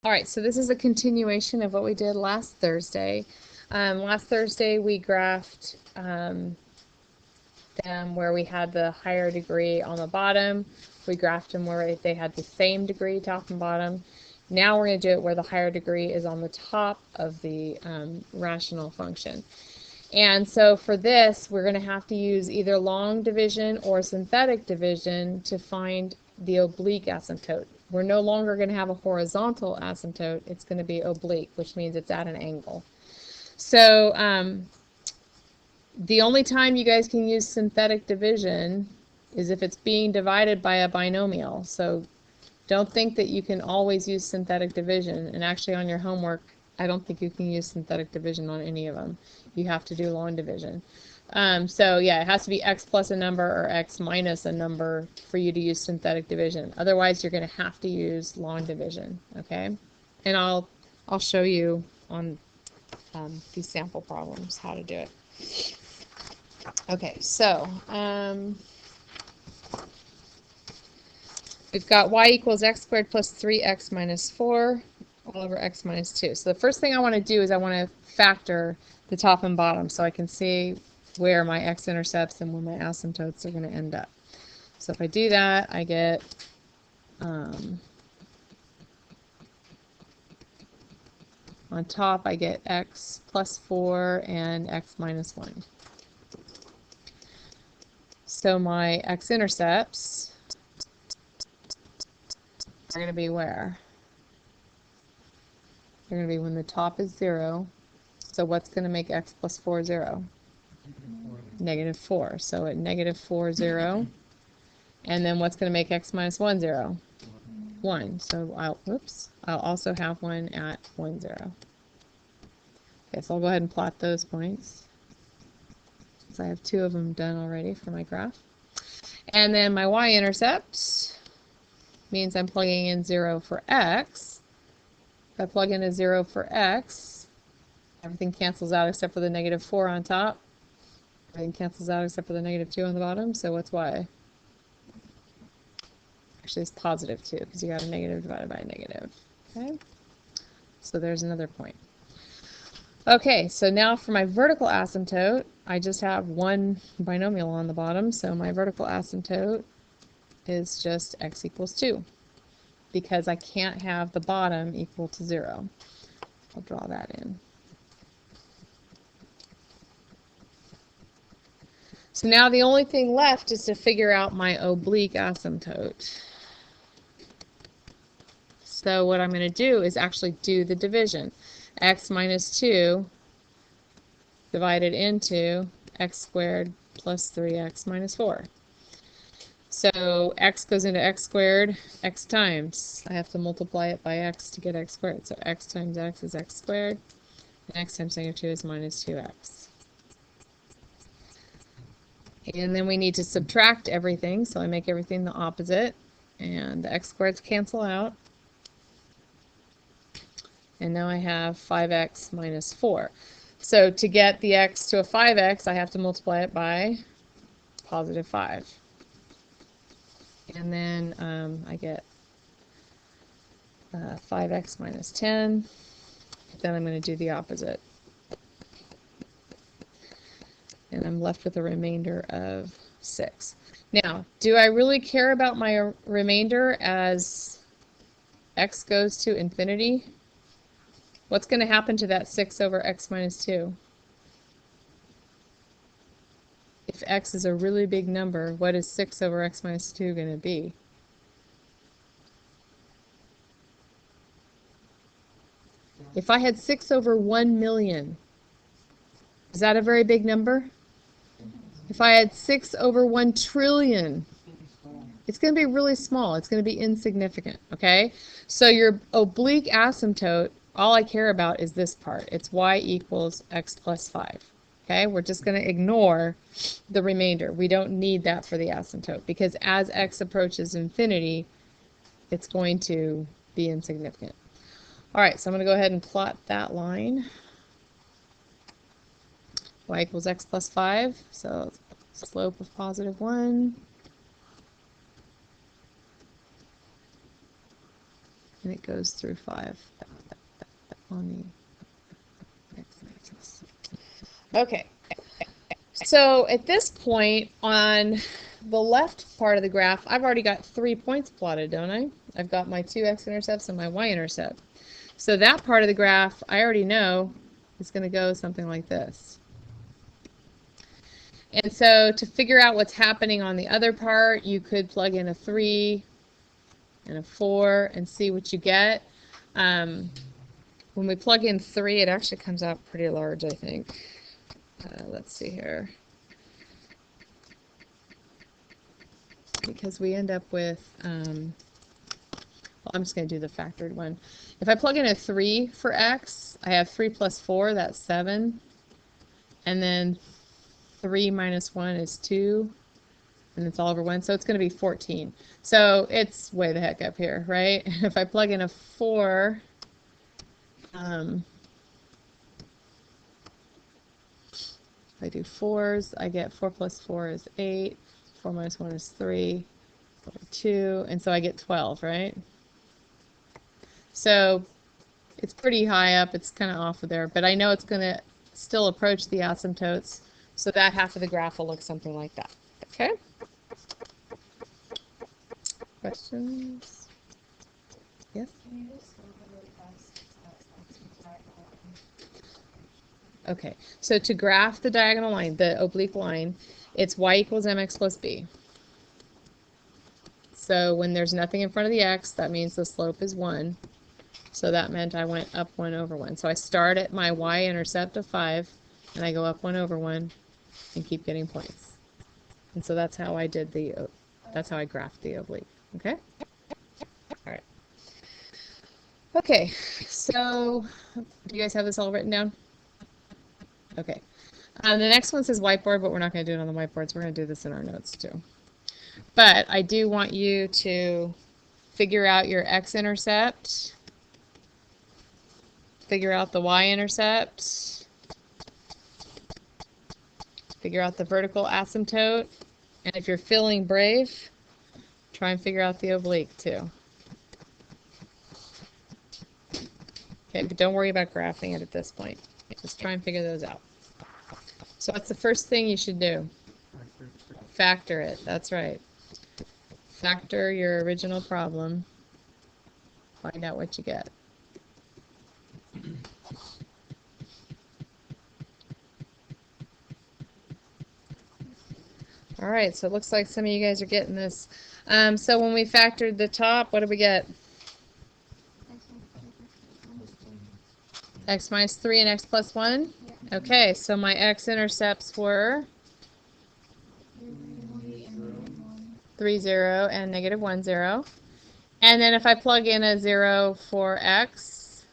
All right, so this is a continuation of what we did last Thursday. Last Thursday we graphed them where we had the higher degree on the bottom. We graphed them where they had the same degree top and bottom. Now we're going to do it where the higher degree is on the top of the rational function. And so for this, we're going to have to use either long division or synthetic division to find the oblique asymptote. We're no longer going to have a horizontal asymptote. It's going to be oblique, which means it's at an angle. So the only time you guys can use synthetic division is if it's being divided by a binomial. So don't think that you can always use synthetic division. And actually on your homework, I don't think you can use synthetic division on any of them. You have to do long division. So yeah, it has to be x plus a number or x minus a number for you to use synthetic division. Otherwise, you're going to have to use long division. Okay, and I'll show you on these sample problems how to do it. Okay, so we've got y equals x squared plus 3x minus 4 all over x minus 2. So the first thing I want to do is I want to factor the top and bottom so I can see where my x-intercepts and where my asymptotes are going to end up. So if I do that, I get on top I get x plus 4 and x minus 1. So my x-intercepts are going to be where? They're going to be when the top is 0. So what's going to make x plus 4 0? Negative 4. So at negative 4, 0. And then what's going to make x minus 1 0? 1. So I'll also have one at 1 0. Okay, so I'll go ahead and plot those points. So I have 2 of them done already for my graph. And then my y-intercept means I'm plugging in 0 for x. If I plug in a 0 for x, everything cancels out except for the negative 4 on top. Everything cancels out except for the negative 2 on the bottom. So what's y? Actually, it's positive 2 because you got a negative divided by a negative. Okay, so there's another point. Okay, so now for my vertical asymptote, I just have one binomial on the bottom. So my vertical asymptote is just x equals 2 because I can't have the bottom equal to 0. I'll draw that in. So now the only thing left is to figure out my oblique asymptote. So what I'm going to do is actually do the division. X minus 2 divided into x squared plus 3x minus 4. So x goes into x squared, x times. I have to multiply it by x to get x squared. So x times x is x squared, and x times negative 2 is minus 2x. And then we need to subtract everything, so I make everything the opposite, and the x squareds cancel out. And now I have 5x minus 4. So to get the x to a 5x, I have to multiply it by positive 5. And then I get 5x minus 10. Then I'm going to do the opposite. And I'm left with a remainder of 6. Now, do I really care about my remainder as x goes to infinity? What's going to happen to that 6 over x minus 2? If x is a really big number, what is 6 over x minus 2 going to be? If I had 6 over 1 million, is that a very big number? If I had 6 over 1 trillion, it's going to be really small. It's going to be insignificant, okay? So your oblique asymptote, all I care about is this part. It's y equals x plus 5. Okay, we're just going to ignore the remainder. We don't need that for the asymptote because as x approaches infinity, it's going to be insignificant. All right, so I'm going to go ahead and plot that line. Y equals x plus 5, so slope of positive 1. and it goes through 5 on the x-axis. Okay, so at this point on the left part of the graph, I've already got 3 points plotted, don't I? I've got my 2 x-intercepts and my y-intercept. So that part of the graph, I already know is going to go something like this. And so to figure out what's happening on the other part, you could plug in a 3 and a 4 and see what you get. When we plug in 3, it actually comes out pretty large, I think. Let's see here. Because we end up with, well, I'm just going to do the factored one. If I plug in a 3 for x, I have 3 plus 4, that's 7. And then 3 minus 1 is 2. And it's all over 1, so it's going to be 14. So it's way the heck up here, right? If I plug in a 4, if I do 4s, I get 4 plus 4 is 8, 4 minus 1 is 3, 2, and so I get 12, right? So it's pretty high up, it's kind of off of there, but I know it's going to still approach the asymptotes, so that half of the graph will look something like that. Okay? Questions? Yes? Okay, so to graph the diagonal line, the oblique line, it's y equals mx plus b. So when there's nothing in front of the x, that means the slope is 1. So that meant I went up 1 over 1. So I start at my y-intercept of 5, and I go up 1 over 1 and keep getting points. And so that's how I did that's how I graphed the oblique. Okay? All right. Okay, so do you guys have this all written down? Okay. The next one says whiteboard, but we're not going to do it on the whiteboards. We're going to do this in our notes too. But I do want you to figure out your x-intercept, figure out the y-intercept, figure out the vertical asymptote, and if you're feeling brave, try and figure out the oblique too. Okay, but don't worry about graphing it at this point. Just try and figure those out. So that's the first thing you should do. Factor it. That's right. Factor your original problem. Find out what you get. All right, so it looks like some of you guys are getting this. So when we factored the top, what did we get? X minus 3 and x plus 1? Yeah. Okay, so my x-intercepts were 3, 0, and negative 1, 0. And then if I plug in a 0 for x,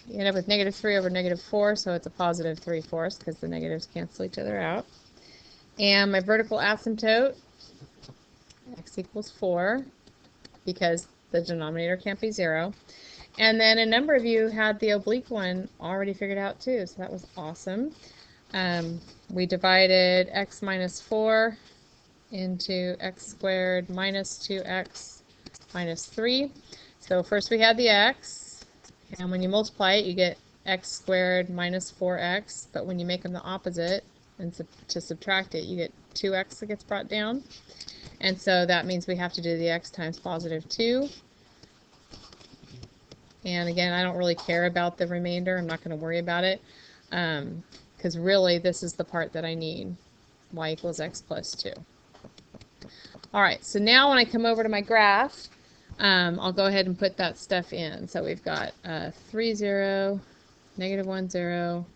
you end up with negative 3 over negative 4, so it's a positive 3/4 because the negatives cancel each other out. And my vertical asymptote, x equals 4, because the denominator can't be 0. And then a number of you had the oblique one already figured out too, so that was awesome. We divided x minus 4 into x squared minus 2x minus 3. So first we had the x, and when you multiply it, you get x squared minus 4x, but when you make them the opposite, and to subtract it, you get 2x that gets brought down. And so that means we have to do the x times positive 2. And again, I don't really care about the remainder. I'm not going to worry about it. Because really, this is the part that I need. Y equals x plus 2. All right, so now when I come over to my graph, I'll go ahead and put that stuff in. So we've got 3, 0, negative 1, 0,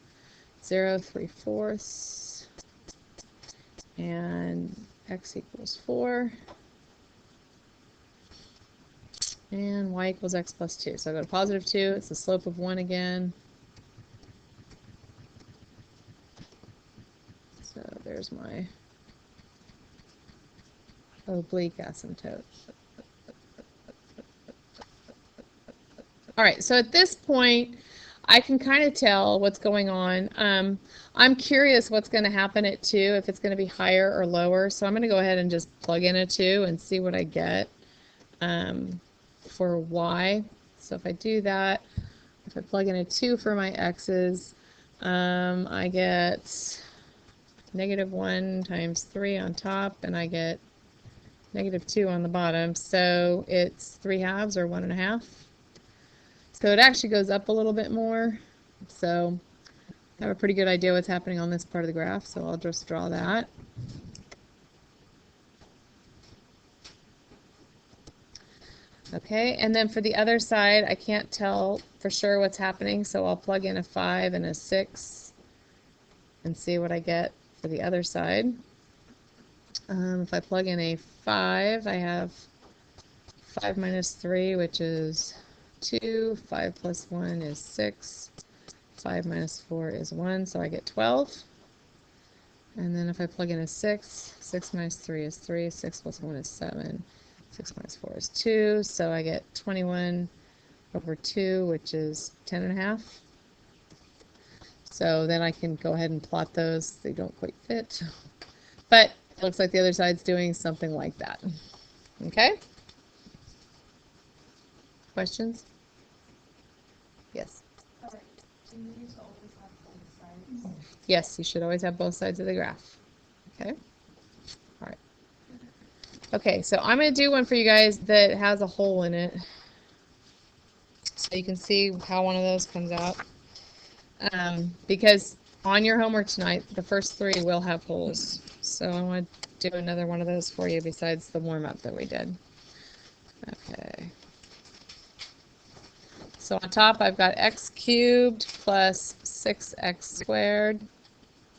0, 3/4, and x equals 4. And y equals x plus 2. So I go to positive 2. It's the slope of 1 again. So there's my oblique asymptote. All right, so at this point, I can kind of tell what's going on. I'm curious what's going to happen at 2, if it's going to be higher or lower. So I'm going to go ahead and just plug in a 2 and see what I get. for y. So if I do that, if I plug in a 2 for my x's, I get -1 times 3 on top, and I get -2 on the bottom. So it's 3/2 or 1.5. So it actually goes up a little bit more. So I have a pretty good idea what's happening on this part of the graph, so I'll just draw that. Okay, and then for the other side, I can't tell for sure what's happening, so I'll plug in a 5 and a 6 and see what I get for the other side. If I plug in a 5, I have 5 minus 3, which is 2. 5 plus 1 is 6. 5 minus 4 is 1, so I get 12. And then if I plug in a 6, 6 minus 3 is 3. 6 plus 1 is 7. 6 minus 4 is 2, so I get 21 over 2, which is 10.5. So then I can go ahead and plot those. They don't quite fit, but it looks like the other side's doing something like that. Okay? Questions? Yes? Do you need to always have both sides? Yes, you should always have both sides of the graph. Okay? All right. Okay, so I'm going to do one for you guys that has a hole in it, so you can see how one of those comes out. Because on your homework tonight, the first 3 will have holes. So I want to do another one of those for you besides the warm-up that we did. Okay. So on top, I've got x cubed plus 6x squared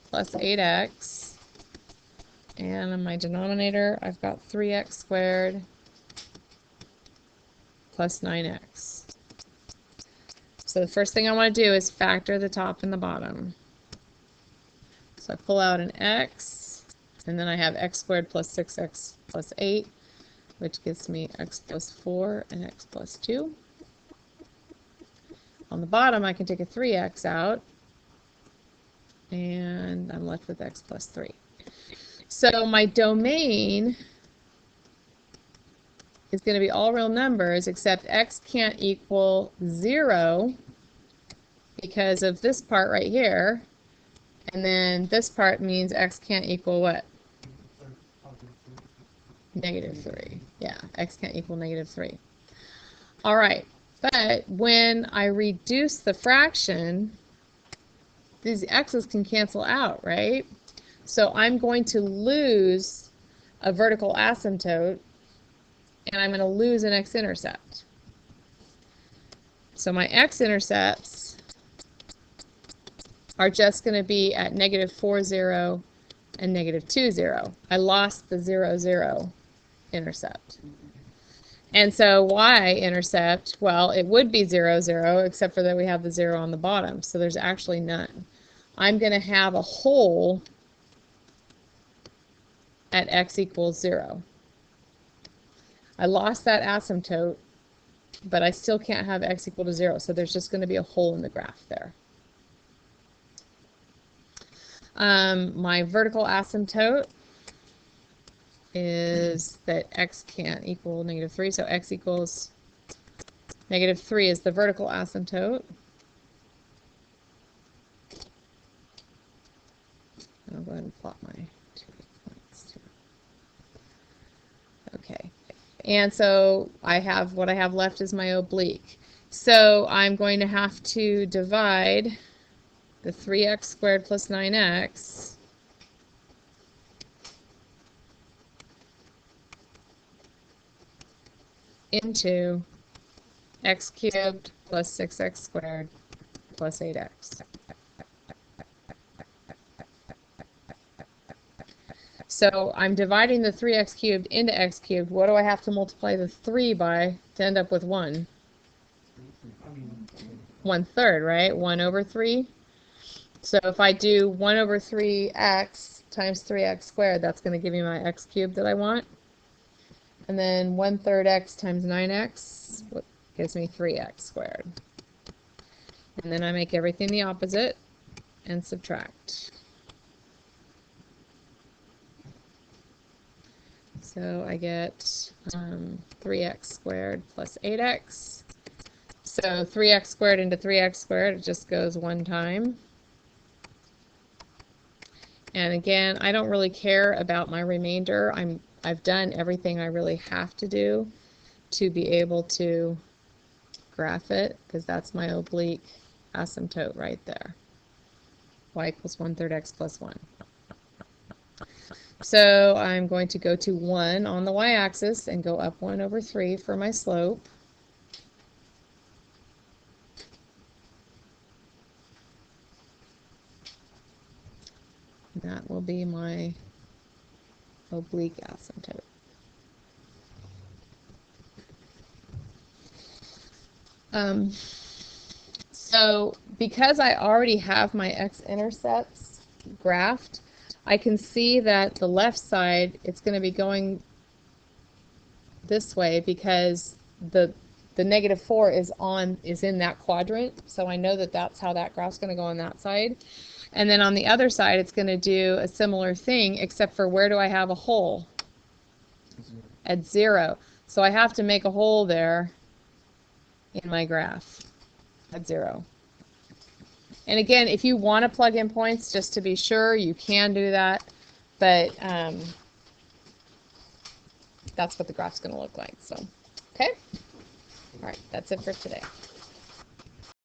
plus 8x. And in my denominator, I've got 3x squared plus 9x. So the first thing I want to do is factor the top and the bottom. So I pull out an x, and then I have x squared plus 6x plus 8, which gives me x plus 4 and x plus 2. On the bottom, I can take a 3x out, and I'm left with x plus 3. So my domain is going to be all real numbers, except x can't equal 0 because of this part right here. And then this part means x can't equal what? -3. Yeah, x can't equal -3. All right, but when I reduce the fraction, these x's can cancel out, right? So I'm going to lose a vertical asymptote, and I'm going to lose an x-intercept. So my x-intercepts are just going to be at -4, 0, and -2, 0. I lost the 0, 0 intercept. And so y-intercept, well, it would be 0, 0, except for that we have the 0 on the bottom, so there's actually none. I'm going to have a hole at x equals 0. I lost that asymptote, but I still can't have x equal to 0, so there's just going to be a hole in the graph there. My vertical asymptote is that x can't equal -3, so x equals -3 is the vertical asymptote. I'll go ahead and plot my 2 points too. Okay, and so I have, what I have left is my oblique. So I'm going to have to divide the 3x squared plus 9x into x cubed plus 6x squared plus 8x. So I'm dividing the 3x cubed into x cubed. What do I have to multiply the 3 by to end up with 1? 1/3, right? 1 over 3. So if I do 1 over 3x times 3x squared, that's going to give me my x cubed that I want. And then 1/3 x times 9x gives me 3x squared. And then I make everything the opposite and subtract. So I get 3x squared plus 8x. So 3x squared into 3x squared, it just goes one time. And again, I don't really care about my remainder. I've done everything I really have to do to be able to graph it, because that's my oblique asymptote right there. Y equals 1/3 x plus 1. So I'm going to go to 1 on the y-axis and go up 1/3 for my slope. That will be my oblique asymptote. So because I already have my x-intercepts graphed, I can see that the left side, it's going to be going this way because the -4 is in that quadrant, so I know that that's how that graph's going to go on that side. And then on the other side, it's going to do a similar thing, except for where do I have a hole? At 0. So I have to make a hole there in my graph at 0. And again, if you want to plug in points just to be sure, you can do that, but that's what the graph's going to look like. So, okay? All right, that's it for today.